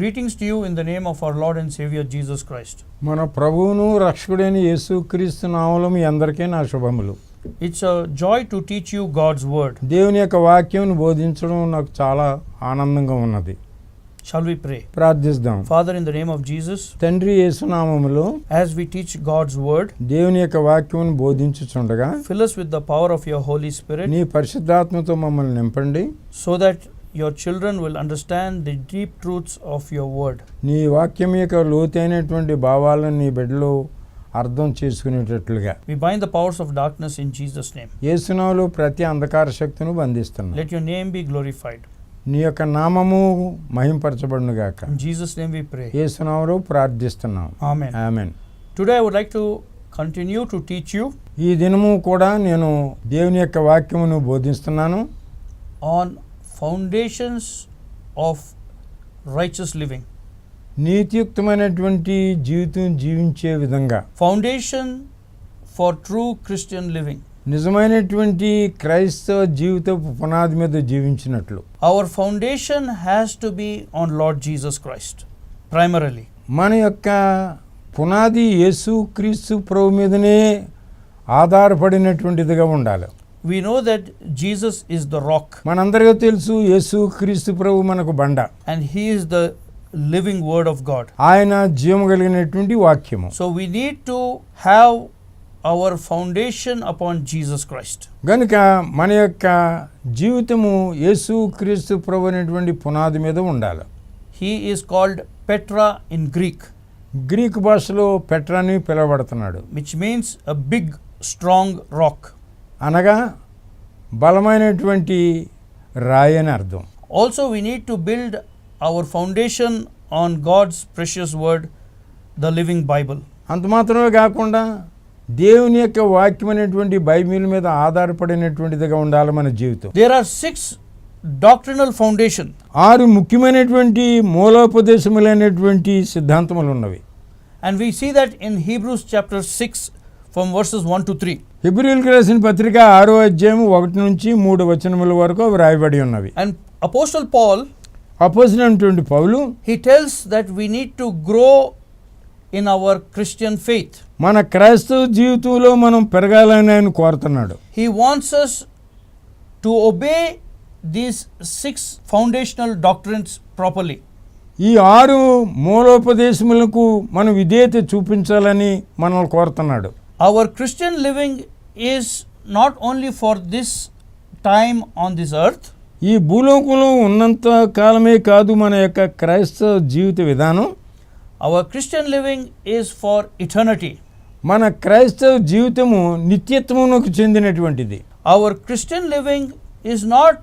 Greetings to you in the name of our Lord and Savior Jesus Christ. మన ప్రభువును రక్షకుడైన యేసుక్రీస్తు నామములో మీ అందరికీ నా శుభములు. It's a joy to teach you God's word. దేవుని యొక్క వాక్యం బోధించడం నాకు చాలా ఆనందంగా ఉన్నది. Shall we pray? ప్రార్థిద్దాం. Father, in the name of Jesus, తండ్రి యేసు నామములో as we teach God's word, దేవుని యొక్క వాక్యం బోధించుచుండగా fill us with the power of your Holy Spirit, నీ పరిశుద్ధాత్మతో మమ్మల్ని నింపండి. so that your children will understand the deep truths of your word. నీ వాక్యం యొక్క లోతైనటువంటి భావాలను నీ బిడ్డలో అర్థం చేసుకునేటట్లుగా We bind the powers of darkness in Jesus' name. యేసు నామములో ప్రతి అంధకార శక్తిని బంధిస్తున్నాం. Let your name be glorified. నీ యొక్క నామము మహింపరచబడును గాక. In Jesus' name we pray. యేసు నామములో ప్రార్థిస్తున్నాం. Amen. Amen. Today I would like to continue to teach you ఈ దినము కూడా నేను దేవుని యొక్క వాక్యమును బోధిస్తున్నాను. on foundations of righteous living. నీతియుక్తమైనటువంటి జీవితం జీవించే విధంగా, Foundation for true Christian living. నిజమైనటువంటి క్రైస్తవ జీవితపు పునాది మీద జీవించినట్లు. Our foundation has to be on Lord Jesus Christ primarily. మన యొక్క పునాది యేసుక్రీస్తు ప్రభు మీదనే ఆధారపడినటువంటిదిగా ఉండాలి. We know that Jesus is the rock మనందరికీ తెలుసు యేసుక్రీస్తు ప్రభు మనకు బండ, and he is the living word of God. ఆయన జీవము కలిగినటువంటి వాక్యము. So we need to have our foundation upon Jesus Christ. గనుక మన యొక్క జీవితము యేసుక్రీస్తు ప్రభు అనేటువంటి పునాది మీద ఉండాలి. He is called Petra in Greek, Greek భాషలో పెట్రా అని పిలువబడుతున్నాడు. which means a big strong rock. అనగా బలమైనటువంటి రాయి అని అర్థం. Also we need to build our foundation on God's precious word, the living Bible. అంత మాత్రమే కాకుండా దేవుని యొక్క వాక్యం అనేటువంటి బైబిల్ మీద ఆధారపడినటువంటిదిగా ఉండాలి మన జీవితం. There are 6 doctrinal foundation. 6 ముఖ్యమైనటువంటి మూలోపదేశములైనటువంటి సిద్ధాంతములు ఉన్నవి. And we see that in Hebrews chapter 6 from verses 1 to 3. హెబ్రీయులకు రాసిన పత్రిక 6వ అధ్యాయం 1 నుంచి 3 వచనముల వరకు అవి రాయబడి ఉన్నవి. And Apostle Paul, అపోస్తలుడైనటువంటి Paul he tells that we need to grow in our Christian faith. మన క్రైస్తవ జీవితంలో మనం పెరగాలని ఆయన కోరుతున్నాడు. He wants us to obey these 6 foundational doctrines properly. ఈ 6 మూలోపదేశములకు మనం విధేయత చూపించాలని మనల్ని కోరుతున్నాడు. Our Christian living is not only for this time on this earth, ఈ భూలోకంలో ఉన్నంత కాలమే కాదు మన యొక్క క్రైస్తవ జీవిత విధానం. our Christian living is for eternity. మన క్రైస్తవ జీవితము నిత్యత్వమునకు చెందినటువంటిది. Our Christian living is not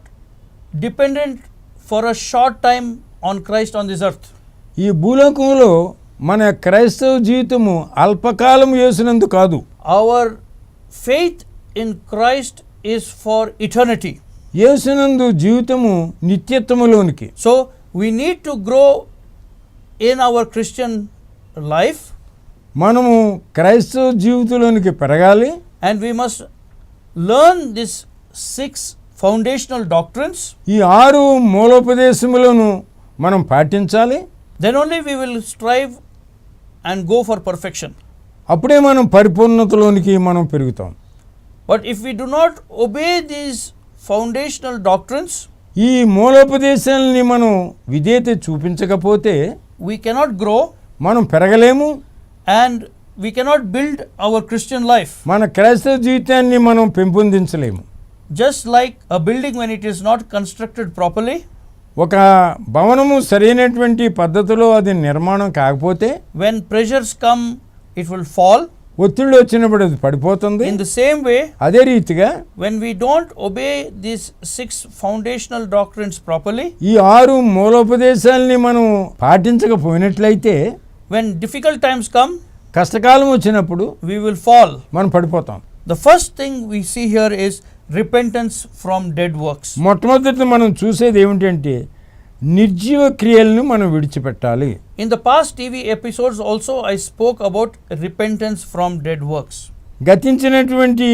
dependent for a short time on Christ on this earth. ఈ భూలోకంలో మన క్రైస్తవ జీవితము అల్పకాలం యేసునందు కాదు. Our faith in Christ is for eternity. యేసునందు జీవితము నిత్యత్వములోనికి. So we need to grow in our Christian life, మనము క్రైస్తవ జీవితంలోనికి పెరగాలి. and we must learn these 6 foundational doctrines. ఈ 6 మూలోపదేశములను మనం పాటించాలి. Then only we will strive and go for perfection. అప్పుడే మనం పరిపూర్ణతలోనికి మనం పెరుగుతాం. But if we do not obey these foundational doctrines, ఈ మూలోపదేశాలని మనం విధేయత చూపించకపోతే we cannot grow మనం పెరగలేము. and we cannot build our Christian life. మన క్రైస్తవ జీవితాన్ని మనం పెంపొందించలేము. Just like a building, when it is not constructed properly, ఒక భవనము సరైనటువంటి పద్ధతిలో అది నిర్మాణం కాకపోతే when pressures come, it will fall. ఒత్తిళ్ళు వచ్చినప్పుడు అది పడిపోతుంది. In the same way, అదే రీతిగా when we don't obey these 6 foundational doctrines properly, ఈ 6 మూలోపదేశాలని మనం పాటించకపోయినట్లయితే when difficult times come, కష్టకాలం వచ్చినప్పుడు we will fall. మనం పడిపోతాం. The first thing we see here is repentance from dead works. మొట్టమొదటి మనం చూసేది ఏమిటంటే నిర్జీవ క్రియలను మనం విడిచిపెట్టాలి. In the past TV episodes also I spoke about repentance from dead works. గతించినటువంటి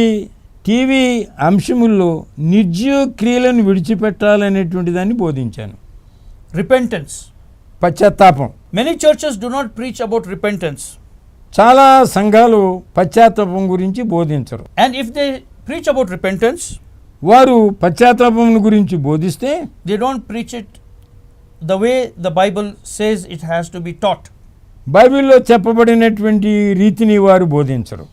టీవీ అంశముల్లో నిర్జీవ క్రియలను విడిచిపెట్టాలనేటువంటి దాన్ని బోధించాను. Repentance. పశ్చాత్తాపం. Many churches do not preach about repentance. చాలా సంఘాలు పశ్చాత్తాపం గురించి బోధించరు. And if they preach about repentance, వారు పశ్చాత్తాపం గురించి బోధిస్తే they don't preach it the way the Bible says it has to be taught. బైబిల్లో చెప్పబడినటువంటి రీతిని వారు బోధించరు.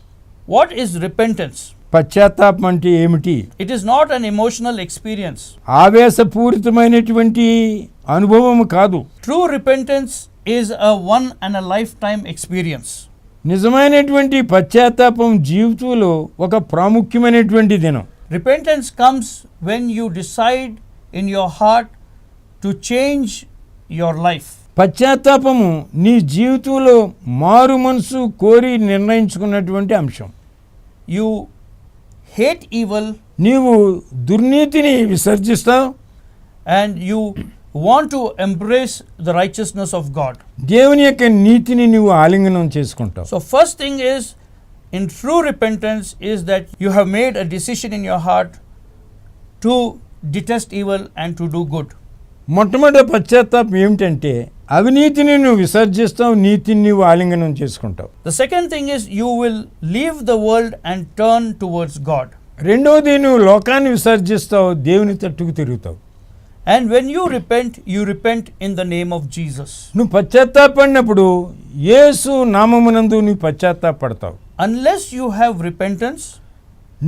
What is repentance? పశ్చాత్తాపం అంటే ఏమిటి? It is not an emotional experience. ఆవేశపూరితమైనటువంటి అనుభవం కాదు. True repentance is a one and a lifetime experience. నిజమైనటువంటి పశ్చాత్తాపం జీవితంలో ఒక ప్రాముఖ్యమైనటువంటి దినం. Repentance comes when you decide in your heart to change your life. పశ్చాత్తాపము నీ జీవితంలో మారు మనసు కోరి నిర్ణయించుకున్నటువంటి అంశం. You hate evil నీవు దుర్నీతిని విసర్జిస్తావు and you want to embrace the righteousness of God. దేవుని యొక్క నీతిని నీవు ఆలింగనం చేసుకుంటావు. So first thing is, in true repentance is that you have made a decision in your heart to detest evil and to do good. మొట్టమొదటి పశ్చాత్తాపం ఏమిటంటే అవినీతిని నువ్వు విసర్జిస్తావు, నీతిని నువ్వు ఆలింగనం చేసుకుంటావు. The second thing is you will leave the world and turn towards God. రెండవది నువ్వు లోకాన్ని విసర్జిస్తావు, దేవుని తట్టుకు తిరుగుతావు. And when you repent in the name of Jesus. నువ్వు పశ్చాత్తాపడినప్పుడు యేసు నామమునందు నువ్వు పశ్చాత్తాపడతావు. Unless you have repentance,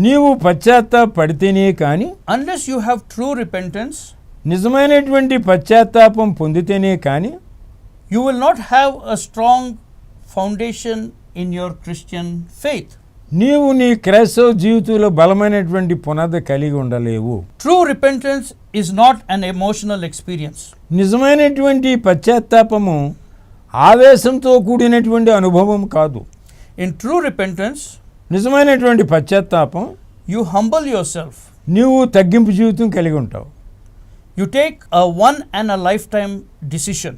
నీవు పశ్చాత్తాపడితేనే కానీ, unless you have true repentance, నిజమైనటువంటి పశ్చాత్తాపం పొందితేనే కానీ you will not have a strong foundation in your Christian faith. నీవు నీ క్రైస్తవ జీవితంలో బలమైనటువంటి పునాది కలిగి ఉండలేవు. True repentance is not an emotional experience. నిజమైనటువంటి పశ్చాత్తాపము ఆవేశంతో కూడినటువంటి అనుభవం కాదు. In true repentance, నిజమైనటువంటి పశ్చాత్తాపం you humble yourself. నీవు తగ్గింపు జీవితం కలిగి ఉంటావు. You take a one and a lifetime decision.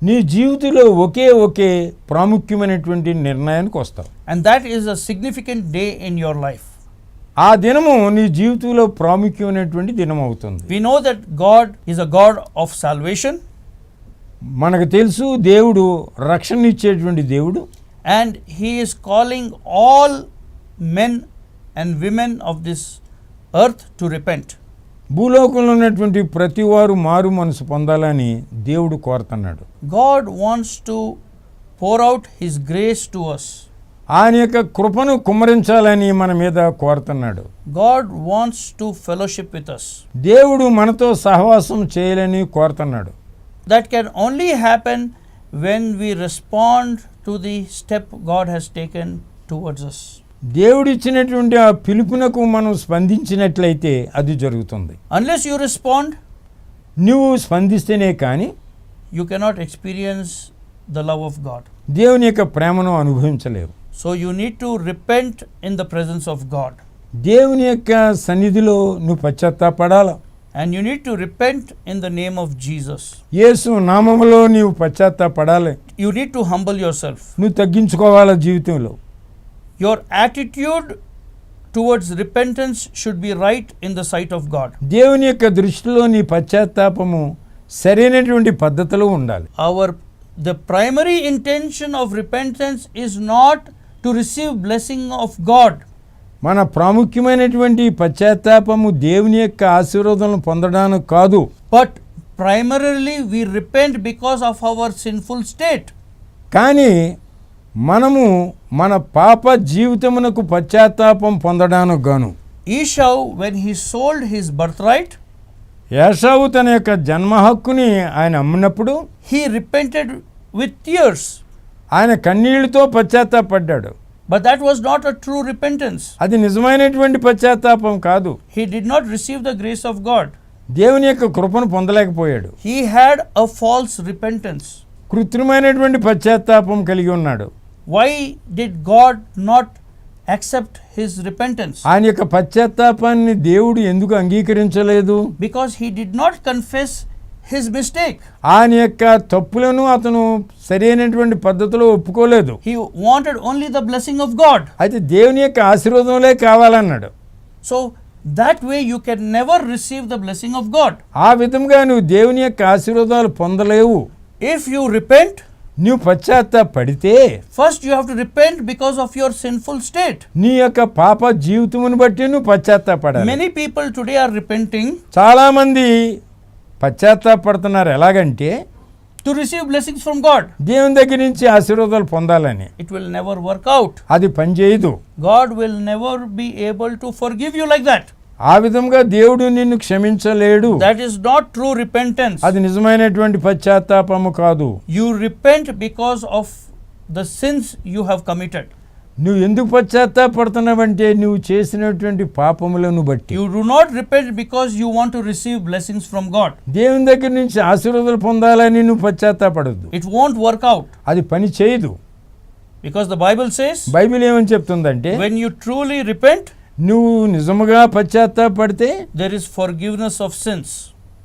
నీ జీవితంలో ఒకే ప్రాముఖ్యమైనటువంటి నిర్ణయానికి వస్తావు. And that is a significant day in your life. ఆ దినము నీ జీవితంలో ప్రాముఖ్యమైనటువంటి దినం అవుతుంది. We know that God is a God of salvation. మనకు తెలుసు దేవుడు రక్షణ ఇచ్చేటువంటి దేవుడు. And He is calling all men and women of this earth to repent. భూలోకంలో ఉన్నటువంటి ప్రతి వారు మారు మనసు పొందాలని దేవుడు కోరుతున్నాడు. God wants to pour out His grace to us. ఆయన యొక్క కృపను కుమ్మరించాలని మన మీద కోరుతున్నాడు. God wants to fellowship with us. దేవుడు మనతో సహవాసం చేయాలని కోరుతున్నాడు. That can only happen when we respond to the step God has taken towards us. దేవుడిచ్చినటువంటి ఆ పిలుపునకు మనం స్పందించినట్లయితే అది జరుగుతుంది. Unless you respond, నువ్వు స్పందిస్తేనే కానీ you cannot experience the love of God. దేవుని యొక్క ప్రేమను అనుభవించలేవు. So you need to repent in the presence of God. దేవుని యొక్క సన్నిధిలో నువ్వు పశ్చాత్తాపడాలి. And you need to repent in the name of Jesus. యేసు నామములో నీవు పశ్చాత్తాపడాలి. You need to humble yourself. నువ్వు తగ్గించుకోవాలి జీవితంలో. Your attitude towards repentance should be right in the sight of God. దేవుని యొక్క దృష్టిలో నీ పశ్చాత్తాపము సరైనటువంటి పద్ధతిలో ఉండాలి. The primary intention of repentance is not to receive blessing of God. మన ప్రాముఖ్యమైనటువంటి పశ్చాత్తాపము దేవుని యొక్క ఆశీర్వాదాలను పొందడానికి కాదు. But primarily we repent because of our sinful state. కానీ మనము మన పాప జీవితమునకు పశ్చాత్తాపం పొందడానికి గాను Esau, when he sold his birthright, ఏశావు తన యొక్క జన్మ హక్కుని ఆయన అమ్మినప్పుడు he repented with tears. ఆయన కన్నీళ్లతో పశ్చాత్తాపడ్డాడు. But that was not a true repentance. అది నిజమైనటువంటి పశ్చాత్తాపం కాదు. He did not receive the grace of God. దేవుని యొక్క కృపను పొందలేకపోయాడు. He had a false repentance. కృత్రిమైనటువంటి పశ్చాత్తాపం కలిగి ఉన్నాడు. Why did God not accept his repentance? ఆయన యొక్క పశ్చాత్తాపాన్ని దేవుడు ఎందుకు అంగీకరించలేదు? Because he did not confess his mistake. ఆయన యొక్క తప్పులను అతను సరైనటువంటి పద్ధతిలో ఒప్పుకోలేదు. He wanted only the blessing of God. అయితే దేవుని యొక్క ఆశీర్వాదంలే కావాలన్నాడు. So that way you can never receive the blessing of God. ఆ విధంగా నువ్వు దేవుని యొక్క ఆశీర్వాదాలు పొందలేవు. If you repent, నువ్వు పశ్చాత్తాపడితే first you have to repent because of your sinful state. నీ యొక్క పాప జీవితమును బట్టి నువ్వు పశ్చాత్తాపడాలి. Many people today are repenting చాలామంది పశ్చాత్తాపడుతున్నారు ఎలాగంటే to receive blessings from God. దేవుని దగ్గర నుంచి ఆశీర్వాదాలు పొందాలని. It will never work out. అది పనిచేయదు. God will never be able to forgive you like that. ఆ విధంగా దేవుడు నిన్ను క్షమించలేడు. That is not true repentance. అది నిజమైనటువంటి పశ్చాత్తాపము కాదు. You repent because of the sins you have committed. నువ్వు ఎందుకు పశ్చాత్తాపడుతున్నావంటే నువ్వు చేసినటువంటి పాపములను బట్టి. You do not repent because you want to receive blessings from God. దేవుని దగ్గర నుంచి ఆశీర్వాదాలు పొందాలని నువ్వు పశ్చాత్తాపడద్దు. It won't work out. అది పని చేయదు. Because the Bible says, Bible ఏమని చెప్తుందంటే when you truly repent, నువ్వు నిజముగా పశ్చాత్తాపడితే there is forgiveness of sins.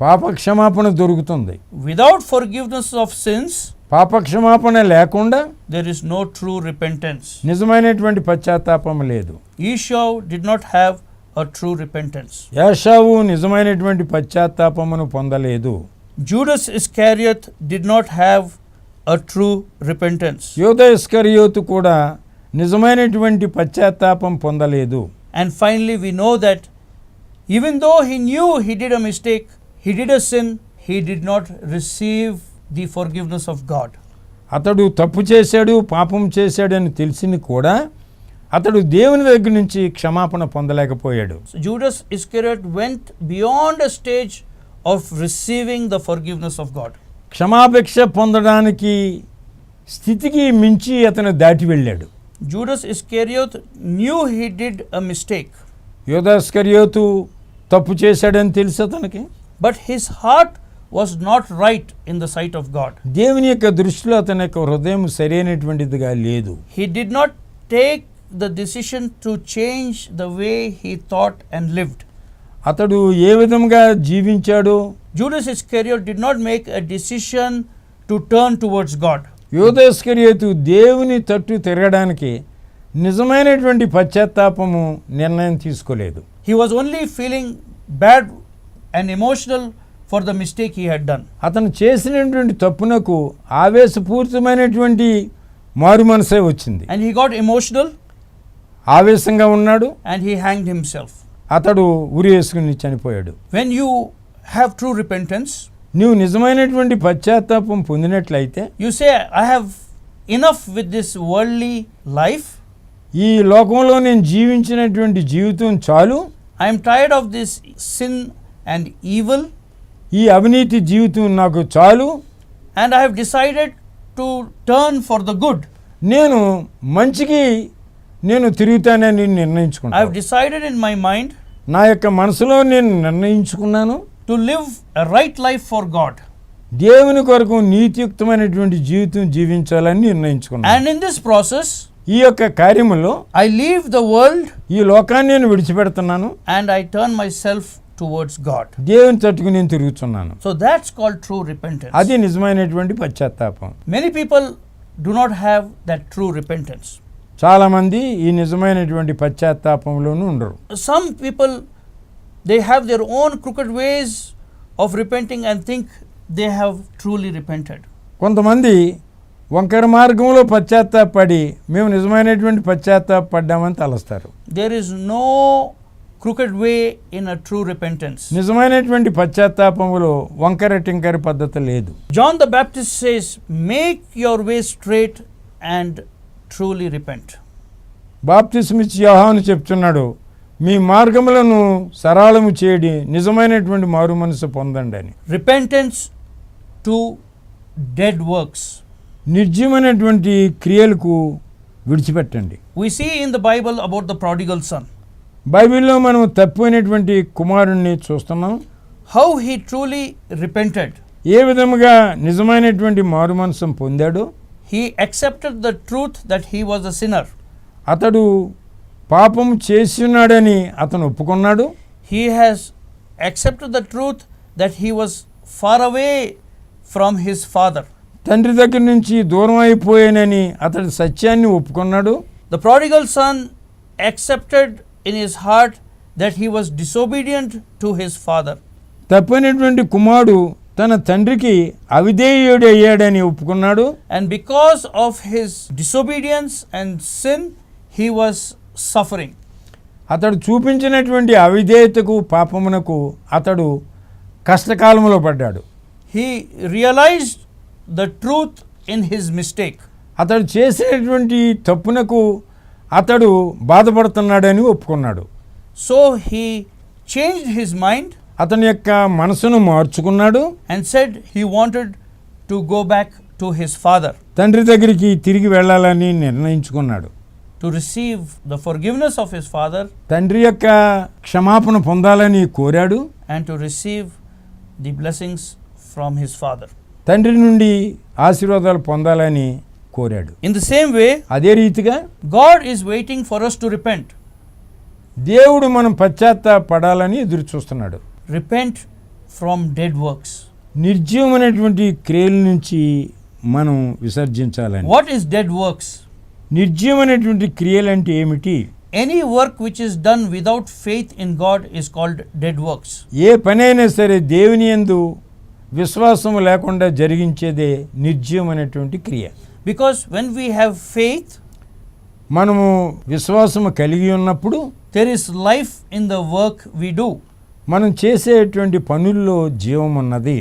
పాప క్షమాపణ దొరుకుతుంది. Without forgiveness of sins, పాప క్షమాపణ లేకుండా there is no true repentance. నిజమైనటువంటి పశ్చాత్తాపం లేదు. Esau did not have a true repentance. యాషావు నిజమైనటువంటి పశ్చాత్తాపమును పొందలేదు. Judas Iscariot did not have a true repentance. యోధా ఇస్కరియోతు కూడా నిజమైనటువంటి పశ్చాత్తాపం పొందలేదు. And finally we know that even though he knew he did a mistake, he did a sin, he did not receive the forgiveness of God. అతడు తప్పు చేశాడు, పాపం చేశాడని తెలిసింది కూడా అతడు దేవుని దగ్గర నుంచి క్షమాపణ పొందలేకపోయాడు. So Judas Iscariot went beyond a stage of receiving the forgiveness of God. క్షమాభిక్ష పొందడానికి స్థితికి మించి అతను దాటి వెళ్ళాడు. Judas Iscariot knew he did a mistake, యోధా ఇస్కరియోతు తప్పు చేశాడని తెలుసు అతనికి. but his heart was not right in the sight of God. దేవుని యొక్క దృష్టిలో అతని యొక్క హృదయం సరైనటువంటిదిగా లేదు. He did not take the decision to change the way he thought and lived. అతడు ఏ విధంగా జీవించాడో Judas Iscariot did not make a decision to turn towards God. యోధా ఇస్కరియోతు దేవుని తట్టు తిరగడానికి నిజమైనటువంటి పశ్చాత్తాపము నిర్ణయం తీసుకోలేదు. He was only feeling bad and emotional for the mistake he had done. అతను చేసినటువంటి తప్పునకు ఆవేశపూరితమైనటువంటి మారు మనసే వచ్చింది. And he got emotional ఆవేశంగా ఉన్నాడు. and he hanged himself. అతడు ఉరి వేసుకుని చనిపోయాడు. When you have true repentance, నువ్వు నిజమైనటువంటి పశ్చాత్తాపం పొందినట్లయితే you say, I have enough with this worldly life. ఈ లోకంలో నేను జీవించినటువంటి జీవితం చాలు. I am tired of this sin and evil, ఈ అవినీతి జీవితం నాకు చాలు. and I have decided to turn for the good. నేను మంచికి నేను తిరుగుతానని I have నిర్ణయించుకున్నాను. decided in my mind నా యొక్క మనసులో నేను నిర్ణయించుకున్నాను to live a right life for God. దేవుని కొరకు నీతియుక్తమైనటువంటి జీవితం జీవించాలని నిర్ణయించుకున్నాను. And in this process, ఈ యొక్క కార్యములో I leave the world ఈ లోకాన్ని నేను విడిచిపెడుతున్నాను. and I turn myself towards God. దేవుని తట్టుకు నేను తిరుగుతున్నాను. So that's called true repentance. అది నిజమైనటువంటి పశ్చాత్తాపం. Many people do not have that true repentance. చాలామంది ఈ నిజమైనటువంటి పశ్చాత్తాపంలోనూ ఉండరు. Some people, they have their own crooked ways of repenting and think they have truly repented. కొంతమంది వంకర మార్గంలో పశ్చాత్తాపడి మేము నిజమైనటువంటి పశ్చాత్తాపడ్డామని తలస్తారు. There is no crooked way in a true repentance. నిజమైనటువంటి పశ్చాత్తాపంలో వంకర టింకర పద్ధతి లేదు. John the Baptist says, make your way straight and truly repent. బాప్తిస్మిచ్చి యోహాను చెప్తున్నాడు, మీ మార్గములను సరళము చేయడి నిజమైనటువంటి మారు మనసు పొందండి అని. Repentance to dead works. నిర్జీవమైనటువంటి క్రియలకు విడిచిపెట్టండి. We see in the Bible about the prodigal son, బైబిల్లో మనం తప్పిపోయినటువంటి కుమారుణ్ణి చూస్తున్నాం. how he truly repented. ఏ విధముగా నిజమైనటువంటి మారు మనసు పొందాడో. He accepted the truth that he was a sinner. అతడు పాపం చేస్తున్నాడని అతను ఒప్పుకున్నాడు. He has accepted the truth that he was far away from his father. తండ్రి దగ్గర నుంచి దూరం అయిపోయానని అతడు సత్యాన్ని ఒప్పుకున్నాడు. The prodigal son accepted in his heart that he was disobedient to his father. తప్పైనటువంటి కుమారుడు తన తండ్రికి అవిధేయుడు అయ్యాడని ఒప్పుకున్నాడు. And because of his disobedience and sin, he was suffering. అతడు చూపించినటువంటి అవిధేయతకు పాపమునకు అతడు కష్టకాలంలో పడ్డాడు. He realized the truth in his mistake. అతడు చేసినటువంటి తప్పునకు అతడు బాధపడుతున్నాడని ఒప్పుకున్నాడు. So he changed his mind అతని యొక్క మనసును మార్చుకున్నాడు. and said he wanted to go back to his father తండ్రి దగ్గరికి తిరిగి వెళ్ళాలని నిర్ణయించుకున్నాడు. to receive the forgiveness of his father తండ్రి యొక్క క్షమాపణ పొందాలని కోరాడు. and to receive the blessings from his father. తండ్రి నుండి ఆశీర్వాదాలు పొందాలని కోరాడు. In the same way, అదే రీతిగా God is waiting for us to repent. దేవుడు మనం పశ్చాత్తాపడాలని ఎదురు చూస్తున్నాడు. Repent from dead works. నిర్జీవమైనటువంటి క్రియల నుంచి మనం విసర్జించాలని. What is dead works? నిర్జీవమైనటువంటి క్రియలు అంటే ఏమిటి? Any work which is done without faith in God is called dead works. ఏ పనైనా సరే దేవుని యందు విశ్వాసం లేకుండా జరిగించేదే నిర్జీవమైనటువంటి క్రియ. Because when we have faith, మనము విశ్వాసము కలిగి ఉన్నప్పుడు there is life in the work we do. మనం చేసేటువంటి పనుల్లో జీవం ఉన్నది.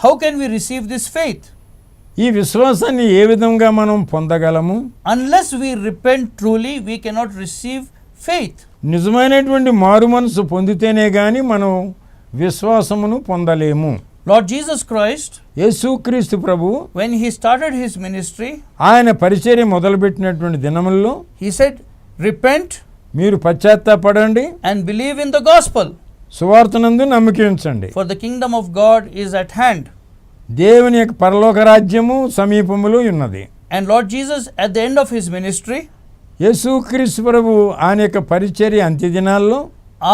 How can we receive this faith? ఈ విశ్వాసాన్ని ఏ విధంగా మనం పొందగలము? Unless we repent truly, we cannot receive faith. నిజమైనటువంటి మారు మనసు పొందితేనే గాని మనం విశ్వాసమును పొందలేము. Lord Jesus Christ, యేసుక్రీస్తు ప్రభు when he started his ministry, ఆయన పరిచర్య మొదలుపెట్టినటువంటి దినముల్లో he said, repent మీరు పశ్చాత్తాపడండి, and believe in the gospel, సువార్తనందు నమ్మిక ఉంచండి, for the kingdom of God is at hand. దేవుని యొక్క పరలోక రాజ్యము సమీపములో ఉన్నది. And Lord Jesus, at the end of his ministry, యేసుక్రీస్తు ప్రభు ఆయన యొక్క పరిచర్య అంత్య దినాల్లో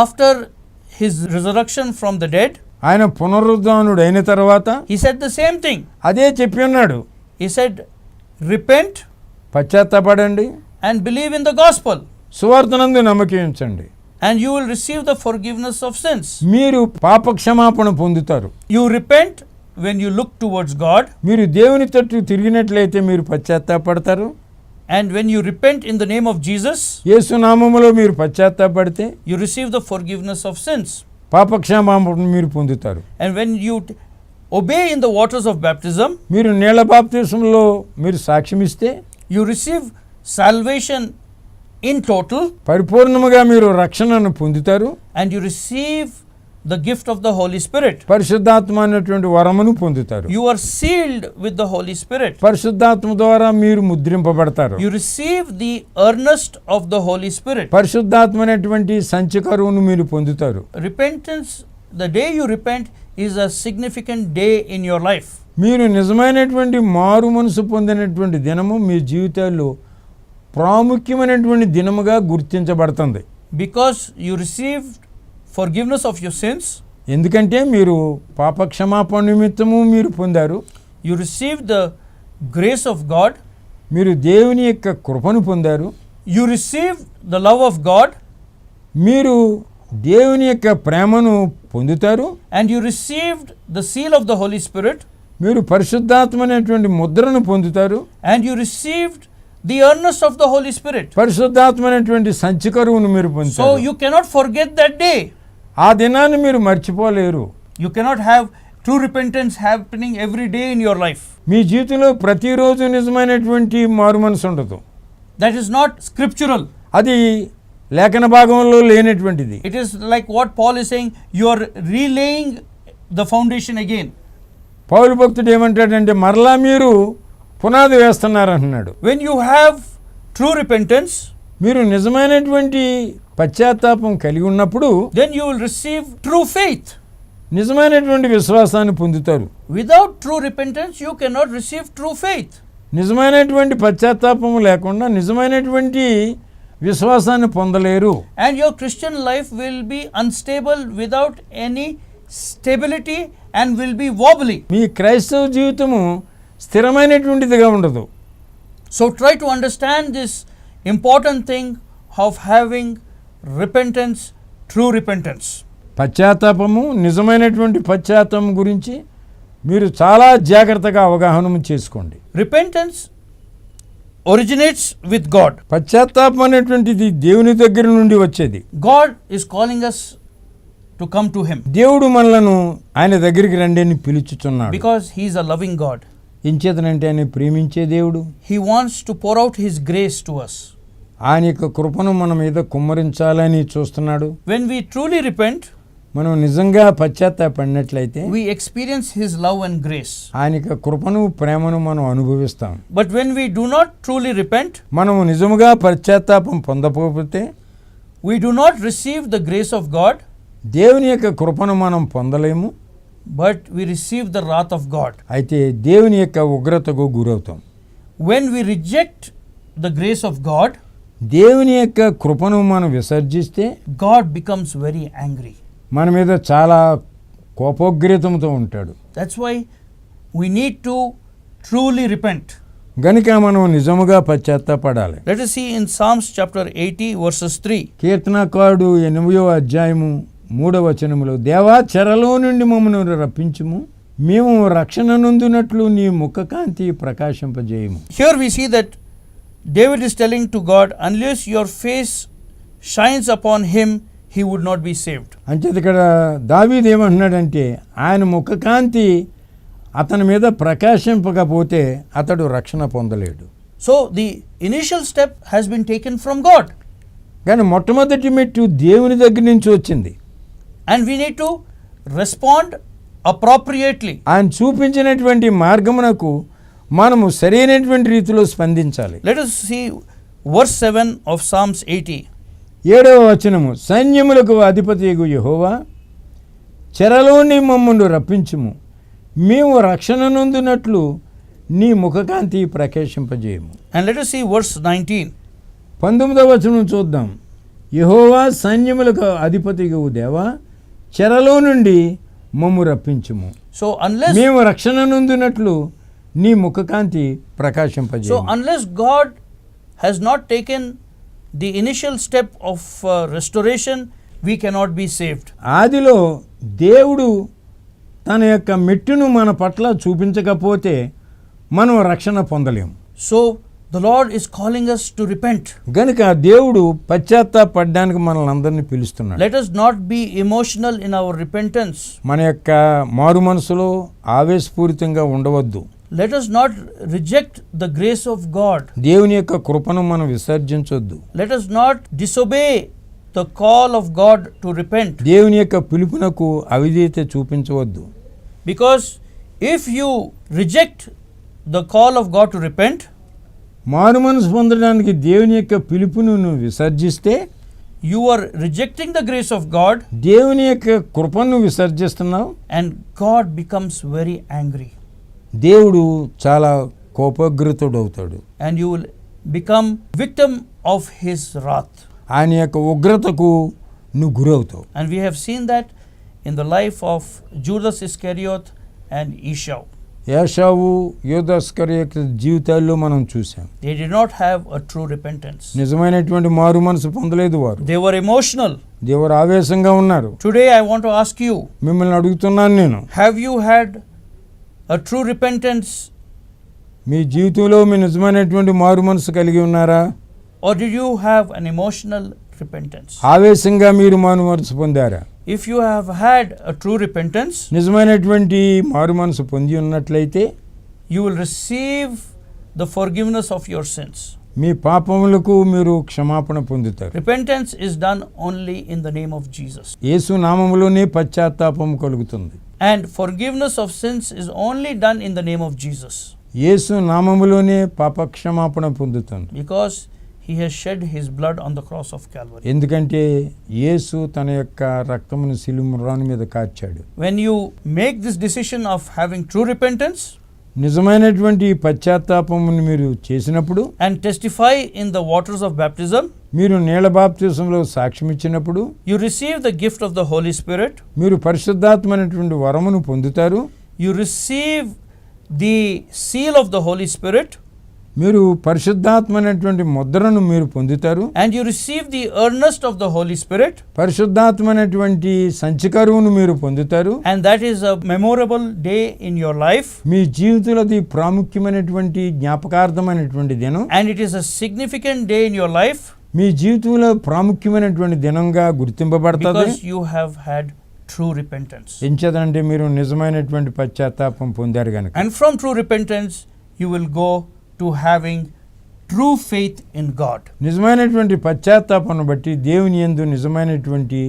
after his resurrection from the dead, ఆయన పునరుద్ధానుడు అయిన తర్వాత he said the same thing. అదే చెప్పి ఉన్నాడు. He said, repent పశ్చాత్తాపడండి, and believe in the gospel, సువార్తనందు నమ్మకం ఉంచండి, and you will receive the forgiveness of sins. మీరు పాప క్షమాపణ పొందుతారు. You repent when you look towards God, మీరు దేవుని తట్టు తిరిగినట్లయితే మీరు పశ్చాత్తాపడతారు. and when you repent in the name of Jesus, యేసు నామములో మీరు పశ్చాత్తాపడితే you receive the forgiveness of sins. పాప క్షమాపణ మీరు పొందుతారు. And when you obey in the waters of baptism, మీరు నీళ్ల బాప్తిసంలో మీరు సాక్ష్యమిస్తే you receive salvation in total, పరిపూర్ణముగా మీరు రక్షణను పొందుతారు. and you receive the gift of the Holy Spirit. పరిశుద్ధాత్మ అనేటువంటి వరమును పొందుతారు. You are sealed with the Holy Spirit. పరిశుద్ధాత్మ ద్వారా మీరు ముద్రింపబడతారు. You receive the earnest of the Holy Spirit. పరిశుద్ధాత్మ అనేటువంటి సంచకరువును మీరు పొందుతారు. Repentance, the day you repent, is a significant day in your life. మీరు నిజమైనటువంటి మారు మనసు పొందినటువంటి దినము మీ జీవితాల్లో ప్రాముఖ్యమైనటువంటి దినముగా గుర్తించబడుతుంది. Because you received forgiveness of your sins, ఎందుకంటే మీరు పాప క్షమాపణ నిమిత్తము మీరు పొందారు. you received the grace of God, మీరు దేవుని యొక్క కృపను పొందారు. you received the love of God, మీరు దేవుని యొక్క ప్రేమను పొందుతారు. and you received the seal of the Holy Spirit, మీరు పరిశుద్ధాత్మ అనేటువంటి ముద్రను పొందుతారు. and you received the earnest of the Holy Spirit. పరిశుద్ధాత్మ అనేటువంటి సంచికరువును మీరు So పొందుతారు. you cannot forget that day. ఆ దినాన్ని మీరు మర్చిపోలేరు. You cannot have true repentance happening every day in your life. మీ జీవితంలో ప్రతిరోజు నిజమైనటువంటి మారు మనసు ఉండదు. That is not scriptural. అది లేఖన భాగంలో లేనటువంటిది. It is like what Paul is saying, you are relaying the foundation again. పౌలు భక్తుడు ఏమంటాడంటే మరలా మీరు పునాది వేస్తున్నారంటున్నాడు. When you have true repentance, మీరు నిజమైనటువంటి పశ్చాత్తాపం కలిగి ఉన్నప్పుడు then you will receive true faith. నిజమైనటువంటి విశ్వాసాన్ని పొందుతారు. Without true repentance, you cannot receive true faith. నిజమైనటువంటి పశ్చాత్తాపము లేకుండా నిజమైనటువంటి విశ్వాసాన్ని పొందలేరు. And your Christian life will be unstable without any stability and will be wobbly. మీ క్రైస్తవ జీవితము స్థిరమైనటువంటిదిగా ఉండదు. So try to understand this important thing of having repentance, true repentance. పశ్చాత్తాపము నిజమైనటువంటి పశ్చాత్తాపం గురించి మీరు చాలా జాగ్రత్తగా అవగాహన చేసుకోండి. Repentance originates with God. పశ్చాత్తాపం అనేటువంటిది దేవుని దగ్గర నుండి వచ్చేది. God is calling us to come to Him. దేవుడు మనలను ఆయన దగ్గరికి రండి అని పిలుచుచున్నాడు. Because He is a loving God. ఇంచేతనంటే ఆయన ప్రేమించే దేవుడు. He wants to pour out His grace to us. ఆయన యొక్క కృపను మన మీద కుమ్మరించాలని చూస్తున్నాడు. When we truly repent, మనం నిజంగా పశ్చాత్తాపడినట్లయితే we experience His love and grace. ఆయన యొక్క కృపను ప్రేమను మనం అనుభవిస్తాం. But when we do not truly repent, మనం నిజముగా పశ్చాత్తాపం పొందకపోతే we do not receive the grace of God, దేవుని యొక్క కృపను మనం పొందలేము. but we receive the wrath of God. అయితే దేవుని యొక్క ఉగ్రతకు గురవుతాం. When we reject the grace of God, దేవుని యొక్క కృపను మనం విసర్జిస్తే God becomes very angry. మన మీద చాలా కోపోగ్రతంతో ఉంటాడు. That's why we need to truly repent. గనుక మనం నిజముగా పశ్చాత్తాపడాలి. Let us see in Psalms chapter 80 verses 3. కీర్తనకారుడు 8వ అధ్యాయము 3వ వచనములో, దేవా చెరలో నుండి మమ్మల్ని రప్పించుము, మేము రక్షణ నొందునట్లు నీ ముఖకాంతి ప్రకాశింపజేయము. Here we see that David is telling to God, unless your face shines upon him, he would not be saved. అంచేత ఇక్కడ దావీదు ఏమంటున్నాడంటే ఆయన ముఖకాంతి అతని మీద ప్రకాశింపకపోతే అతడు రక్షణ పొందలేడు. So the initial step has been taken from God. కానీ మొట్టమొదటి మెట్టు దేవుని దగ్గర నుంచి వచ్చింది. And we need to respond appropriately. ఆయన చూపించినటువంటి మార్గమునకు మనము సరైనటువంటి రీతిలో స్పందించాలి. Let us see verse 7 of Psalms 80. 7వ వచనము, సైన్యములకు అధిపతియగు యెహోవా చెరలోని మమ్మల్ని రప్పించుము, మేము రక్షణ నొందునట్లు నీ ముఖకాంతి ప్రకాశింపజేయము. And let us see verse 19. 19వ వచనం చూద్దాం. యెహోవా సైన్యములకు అధిపతియగు దేవా చెరలో నుండి మమ్ము రప్పించుము, So unless మేము రక్షణ నొందునట్లు నీ ముఖకాంతి ప్రకాశింపజేయము. unless God has not taken the initial step of restoration, we cannot be saved. ఆదిలో దేవుడు తన యొక్క మెట్టును మన పట్ల చూపించకపోతే మనం రక్షణ పొందలేము. So the Lord is calling us to repent. గనుక దేవుడు పశ్చాత్తాపడడానికి మనల్ని అందరినీ పిలుస్తున్నాడు. Let us not be emotional in our repentance. మన యొక్క మారు మనసులో ఆవేశపూరితంగా ఉండవద్దు. Let us not reject the grace of God. దేవుని యొక్క కృపను మనం విసర్జించొద్దు. Let us not disobey the call of God to repent. దేవుని యొక్క పిలుపునకు అవిధేయత చూపించవద్దు. Because if you reject the call of God to repent, మారు మనసు పొందడానికి దేవుని యొక్క పిలుపును నువ్వు విసర్జిస్తే you are rejecting the grace of God, దేవుని యొక్క కృపను విసర్జిస్తున్నావు. and God becomes very angry. దేవుడు చాలా కోపగ్రతుడవుతాడు. And you will become victim of his wrath. ఆయన యొక్క ఉగ్రతకు నువ్వు గురవుతావు. And we have seen that in the life of Judas Iscariot and Esau. ఏశావు యూదాస్కర్ యొక్క జీవితాల్లో మనం చూసాం. They did not have a true repentance. నిజమైనటువంటి మారు మనసు పొందలేదు వారు. They were emotional. దేవుడు ఆవేశంగా ఉన్నారు. Today I want to ask you, మిమ్మల్ని అడుగుతున్నాను నేను, have you had a true repentance, మీ జీవితంలో మీ నిజమైనటువంటి మారు మనసు కలిగి ఉన్నారా? or did you have an emotional repentance? ఆవేశంగా మీరు మారు మనసు పొందారా? If you have had a true repentance, నిజమైనటువంటి మారు మనసు పొంది ఉన్నట్లయితే you will receive the forgiveness of your sins. మీ పాపములకు మీరు క్షమాపణ పొందుతారు. Repentance is done only in the name of Jesus. యేసు నామములోనే పశ్చాత్తాపం కలుగుతుంది. And forgiveness of sins is only done in the name of Jesus. యేసు నామములోనే పాప క్షమాపణ పొందుతుంది. Because he has shed his blood on the cross of Calvary. ఎందుకంటే యేసు తన యొక్క రక్తమును సిలువ మీద కార్చాడు. When you make this decision of having true repentance నిజమైనటువంటి పశ్చాత్తాపమును మీరు చేసినప్పుడు and testify in the waters of baptism, మీరు నీళ్ల బాప్తిసంలో సాక్ష్యం ఇచ్చినప్పుడు you receive the gift of the Holy Spirit, మీరు పరిశుద్ధాత్మైనటువంటి వరమును పొందుతారు. you receive the seal of the Holy Spirit, మీరు పరిశుద్ధాత్మ అనేటువంటి ముద్రను మీరు పొందుతారు. and you receive the earnest of the Holy Spirit, పరిశుద్ధాత్మ అనేటువంటి సంచికరువును మీరు పొందుతారు. and that is a memorable day in your life, మీ జీవితంలోది ప్రాముఖ్యమైనటువంటి జ్ఞాపకార్థమైనటువంటి దినం. and it is a significant day in your life మీ జీవితంలో ప్రాముఖ్యమైనటువంటి దినంగా గుర్తింపబడుతుంది. because you have had true repentance, ఎంచేదంటే మీరు నిజమైనటువంటి పశ్చాత్తాపం పొందారు కనుక. and from true repentance you will go to having true faith in God. నిజమైనటువంటి పశ్చాత్తాపను బట్టి దేవుని యందు నిజమైనటువంటి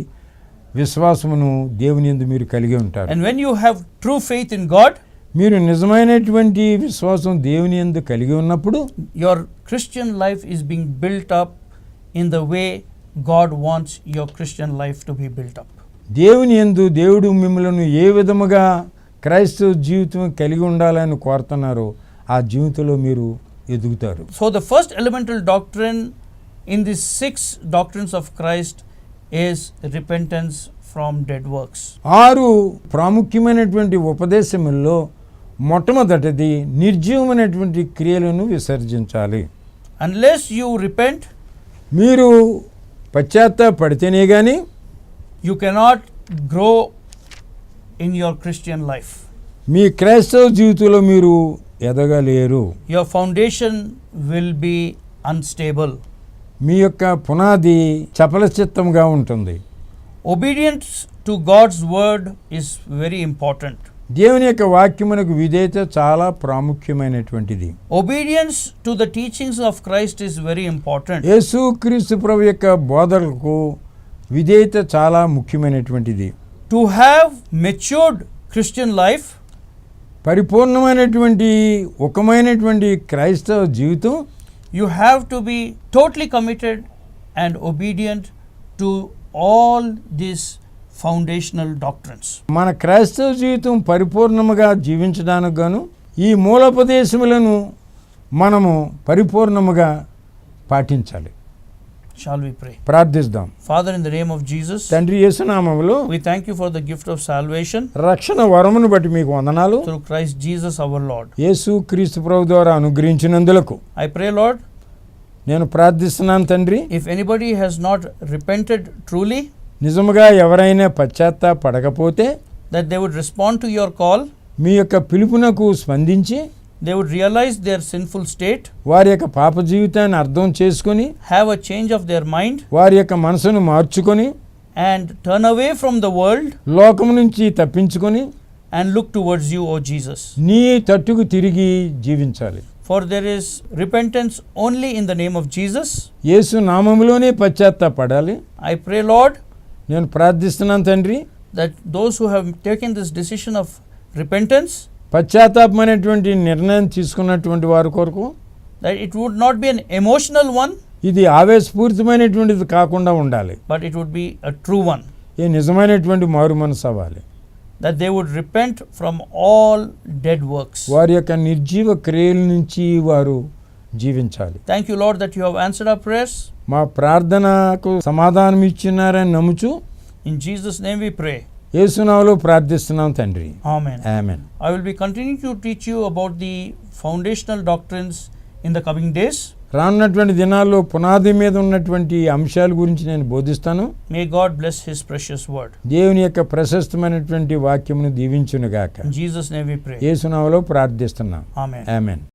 విశ్వాసమును దేవుని యందు మీరు కలిగి ఉంటారు. And when you have true faith in God, మీరు నిజమైనటువంటి విశ్వాసం దేవుని యందు కలిగి ఉన్నప్పుడు your Christian life is being built up in the way God wants your Christian life to be built up. దేవుని యందు దేవుడు మిమ్మల్ని ఏ విధముగా క్రైస్తవ జీవితం కలిగి ఉండాలని కోరుతున్నారో ఆ జీవితంలో మీరు ఎదుగుతారు. So the first elemental doctrine in the 6 doctrines of Christ is repentance from dead works. 6 ప్రాముఖ్యమైనటువంటి ఉపదేశముల్లో మొట్టమొదటిది నిర్జీవమైనటువంటి క్రియలను విసర్జించాలి. Unless you repent, మీరు పశ్చాత్తాపడితేనే కానీ you cannot grow in your Christian life. మీ క్రైస్తవ జీవితంలో మీరు ఎదగలేరు. Your foundation will be unstable. మీ యొక్క పునాది చపలచిత్తంగా ఉంటుంది. Obedience to God's word is very important. దేవుని యొక్క వాక్యమునకు విధేయత చాలా ప్రాముఖ్యమైనటువంటిది. Obedience to the teachings of Christ is very important. యేసుక్రీస్తు ప్రభు యొక్క బోధలకు విధేయత చాలా ముఖ్యమైనటువంటిది. To have matured Christian life, పరిపూర్ణమైనటువంటి ఒకమైనటువంటి క్రైస్తవ జీవితం you have to be totally committed and obedient to all these foundational doctrines. మన క్రైస్తవ జీవితం పరిపూర్ణముగా జీవించడానికి గాను ఈ మూలోపదేశములను మనము పరిపూర్ణముగా పాటించాలి. Shall we pray? ప్రార్థిద్దాం. Father, in the name of Jesus, తండ్రి యేసు నామములో we thank you for the gift of salvation రక్షణ వరమును బట్టి మీకు వందనాలు. through Christ Jesus our Lord. యేసు క్రీస్తు ప్రభు ద్వారా అనుగ్రహించినందులకు I pray, Lord, నేను ప్రార్థిస్తున్నాను తండ్రి. if anybody has not repented truly, నిజముగా ఎవరైనా పశ్చాత్తాపడకపోతే that they would respond to your call, మీ యొక్క పిలుపునకు స్పందించి they would realize their sinful state, వారి యొక్క పాప జీవితాన్ని అర్థం చేసుకొని have a change of their mind, వారి యొక్క మనసును మార్చుకొని and turn away from the world లోకం నుంచి తప్పించుకొని and look towards you, O Jesus. నీ తట్టుకు తిరిగి జీవించాలి. For there is repentance only in the name of Jesus. Yesu నామములోనే పశ్చాత్తాపడాలి. I pray, Lord, నేను ప్రార్థిస్తున్నాను తండ్రి, that those who have taken this decision of repentance, పశ్చాత్తాపమైనటువంటి నిర్ణయం తీసుకున్నటువంటి వారి కొరకు that it would not be an emotional one, ఇది ఆవేశపూరితమైనటువంటిది కాకుండా ఉండాలి. but it would be a true one. ఈ నిజమైనటువంటి మారు మనసు అవ్వాలి. That they would repent from all dead works. వారి యొక్క నిర్జీవ క్రియల నుంచి వారు జీవించాలి. Thank you, Lord, that you have answered our prayers. మా ప్రార్థనకు సమాధానం ఇచ్చినారని నమ్ముచు In Jesus' name we pray. యేసు నామములో ప్రార్థిస్తున్నాం తండ్రి. Amen. Amen. I will be continuing to teach you about the foundational doctrines in the coming days. రానున్నటువంటి దినాల్లో పునాది మీద ఉన్నటువంటి అంశాల గురించి నేను బోధిస్తాను. May God bless His precious word. దేవుని యొక్క ప్రశస్తమైనటువంటి వాక్యమును దీవించునుగాక. In Jesus' name we pray. యేసు నామములో ప్రార్థిస్తున్నాం. Amen. ఆమేన్.